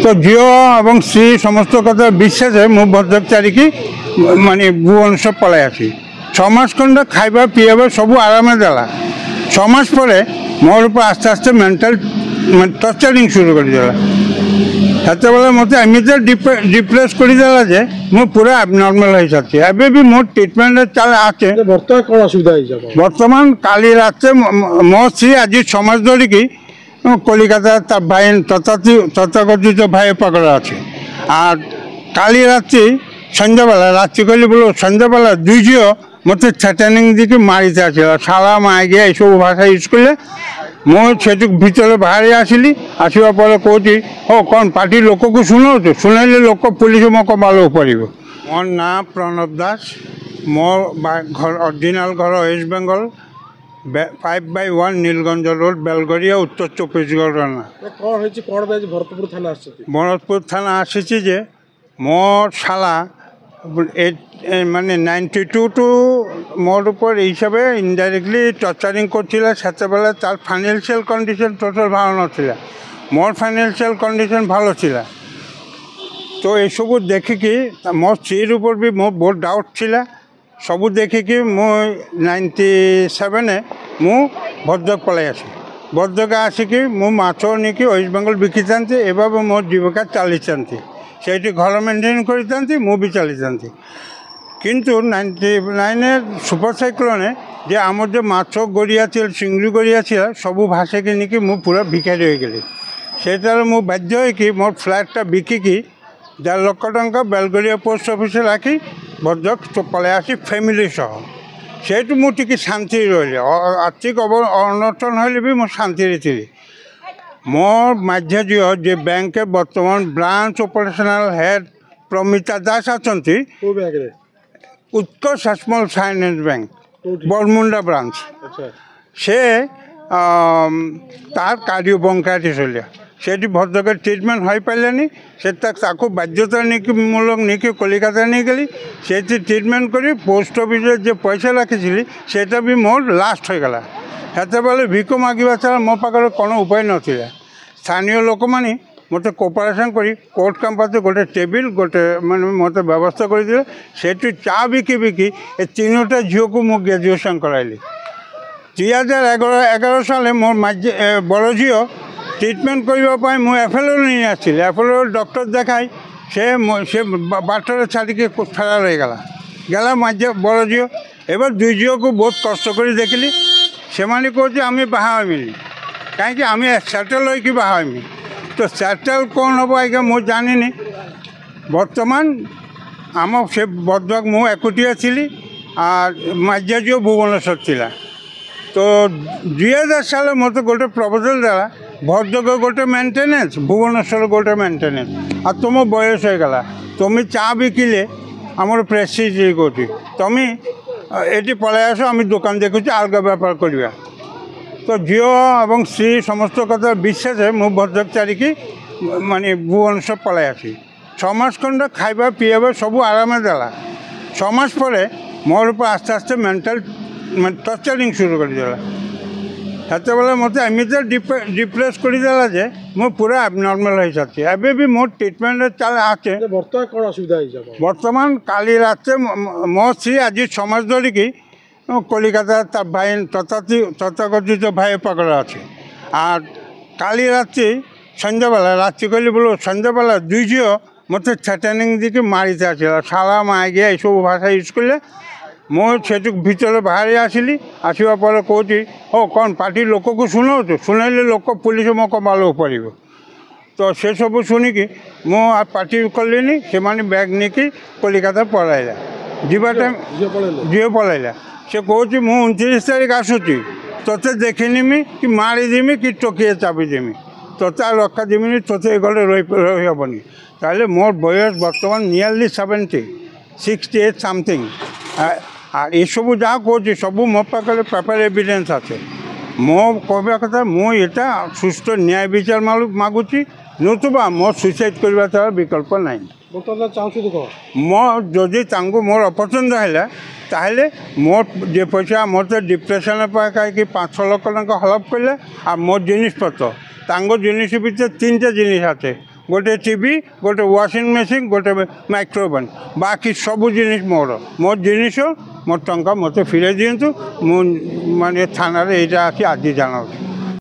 तो झील और स्त्री समस्त कथा विश्वासे मु भद्रक छाड़िकी माने भुवनेश्वर पलाई आसी 6 मास खंडे खाइबा पिइबा सब आरामे देला 6 मास पर मोर ऊपर आस्ते आस्ते मेंटल टर्चरिंग शुरू कर देला हेते बेला मते एमिते डिप्रेस कर देला जे मु पूरा एबनॉर्मल हो जाती एबे भी मोर ट्रीटमेंट चल आछे बर्तमान कोन असुविधा हो जाबो वर्तमान काली राते मो स्त्री आज 6 मास धरि की कलिकाता तार भाई तथाकथित भाई पकड़ा আছে আর কালি রাতে সন্ধ্যাবেলা রাত্রি কলি বলো সন্ধ্যাবেলা দুই ঝিও মতো থ্রেটেনিং দিকে মারিতে আসছিল শালা মায় গিয়ে এইসব ভাষা ইউজ করলে মো সেটুক ভিতরে বাহারে আসিলি আসিবা পরে কৌছি ও কোন পার্টির লোককে শুনাও তো শুনাইলে লোক পুলিশ মোকে ভালো পড়ব মোর না প্রণব দাস মোর ঘর অরিজিনাল ঘর ওয়েস্ট বেঙ্গল 5/1 নীলগঞ্জ रोड बेलगरिया उत्तर 24 भरतपुर थाना आसी जे मोर शाला माने 92 टू मोर ऊपर हिसाब इनडायरेक्टली टर्चारिंग करते बेला तार फाइनान्शियल कंडिशन टोटाल भालो नाछिला मोर फाइनान्शियल कंडिशन भालो छिला तो ये सब देखिकी मोर स्त्रीर ऊपर भी मोर बहुत डाउट छिला सबू देखिकी मु 97 मु भद्रक पलाई आसी भद्रक आसिकी मु माछ निकी वेस्ट बेंगल बिकी था एभावे मोर जीविका चली था से घर मेन्टेन करी मु भी चली था किंतु 99 सुपर साइक्लोने जे आमर जो माछ गड़िया चिंगड़ी गड़िया सबू भाषे की निकी मु पूरा भिखारी हो गली से मु बाध्य हो मोर फ्लैटा बिकिकी 1.5 लाख टंका बेलगरिया पोस्ट अफिस राखी भद्रक पलाई आसी फैमिली सह से मुझे शांति रही आर्थिक अनटन हले भी मैं शांति थी मोर माझे झील जे बैंक बर्तमान branch operational head Pramita Das अच्छा Utkarsh small finance bank Baramunda branch से तार कार्डियो ब्रोंकाइटिस हलिया सेठी भद्रक ट्रिटमेंट हो पारानी से बाध्यता मूलक नहीं कलिकाता नहीं गली से ट्रिटमेंट कर पोस्ट अफिस जो पैसा रखी से भी मोर लास्ट हो गला हेते बेले भिक मांगा छाड़ा मो पाखे कौन उपाय नाला स्थानीय लोक मैंने मत कोअपरेशन कर कोर्ट कैंपस गोटे टेबिल गोटे मैंने मत व्यवस्था कर से चा बिकी बिकी ए 3टा झील को मुझे ग्रेजुएशन कराइली 2011 साल मोर बड़ झील ट्रिटमेंट करने मुझे एफएलओ नहीं आसली एफएलओ डॉक्टर देखाई से बाटर छाड़ी फेरा रही गला माझे बड़ झील एबार 2 झील को बहुत कष्ट कर देखली से मैंने कहे आम बाहमी कहीं आम सेटल हो बाहमी तो सेटल कौन हम आज्ञा मुझे जानी बर्तमान आम से भद्रक मु एकुटिया थी और माझे झील भुवनेश्वर थिला तो 2000 साल मत गोटे प्रपोजल देला भद्रक गोटे मेन्टेनेंस भुवनेश्वर गोटे मेन्टेनेंस आ तुम बयस हो गला तुम चा बिकिले आमर प्रेस्टिज कौटी तुम ये पलाई आस आम दुकान देखुची अलग बेपार करवा तो झील और स्त्री समस्त कथा विश्वासे मु भद्रक छाड़िकी माने भुवनेश्वर पलाई आसी 6 मास खंडे खाइबा पिइबा सब आरामे देला 6 मास पर मोर ऊपर आस्ते आस्ते मेंटल टर्चरिंग शुरू कर देला हेते बेला मते एमिते डिप्रेस कर देला जे मु पूरा एबनॉर्मल हो जाती एबे भी मोर ट्रीटमेंट चल आछे बर्तमान कोन असुविधा हो जाबो वर्तमान काली राते मो स्त्री आज 6 मास धरि की कलिकाता तार भाई तथाकथित भाई पकड़ा আছে আর কালি রাতে সন্ধ্যাবেলা রাত্রি কলি বলো সন্ধ্যাবেলা দুই ঝিও মতো থ্রেটেনিং দিকে মারিতে আসছিল শালা মায় গিয়ে এইসব ভাষা ইউজ করলে মো সেটুক ভিতরে বাহারে আসিলি আসিবা পরে কৌছি ও কোন পার্টির লোককে শুনাও তো শুনাইলে লোক পুলিশ মোকে ভালো পড়ব তো সেসব শুনিকি মো আর পার্টি কলিনি সে ব্যাগ নিকি কলিকাতা পলাইলা ଯିବା ଟାଇମ୍ ଝିଅ ପଳାଇଲା ସେ କହୁଛି ମୁଁ 29 ତାରିଖ ଆସୁଛି ତୋତେ ଦେଖିନିମି କି ମାରିଦେମି କି ଟୋକିଏ ଚାପିଦେମି ତୋତେ ଆଉ ରଖା ଦେମିନି ତୋତେ ଏ ଘରେ ରହିହେବନି ତାହେଲେ ମୋର ବୟସ ବର୍ତ୍ତମାନ ନିୟରଲି 68 समथिंग আর এসবু যা কହୁଛି ସବୁ ମୋ ପାଖରେ পেপার এভিডেন্স আছে ମୋ କହିବା କଥା ମୁଁ এটা ସୁସ୍ଥ ନ୍ୟାୟ ବିଚାର ମାଗୁଛି ନতুବା ମୋ ସୁଇସାଇଡ୍ କରିବା ଛଡ଼ା ବିକଳ୍ପ ନାହିଁ मो जदि मोर अपसंद है ताहले मोर जे पैसा मोर तो डिप्रेशन कहीं 5-6 लाख टका हलप कले आ मोर जिनिस पत्र जिनिस भितर 3टा जिनिस आते गोटे टीवी गोटे वाशिंग मेसीन गोटे माइक्रोवेव बाकी सब जिनिस मोर जिनिस मोर टंका मत फिरे दिंतु माने थाना यहाँ आसी आज जाना।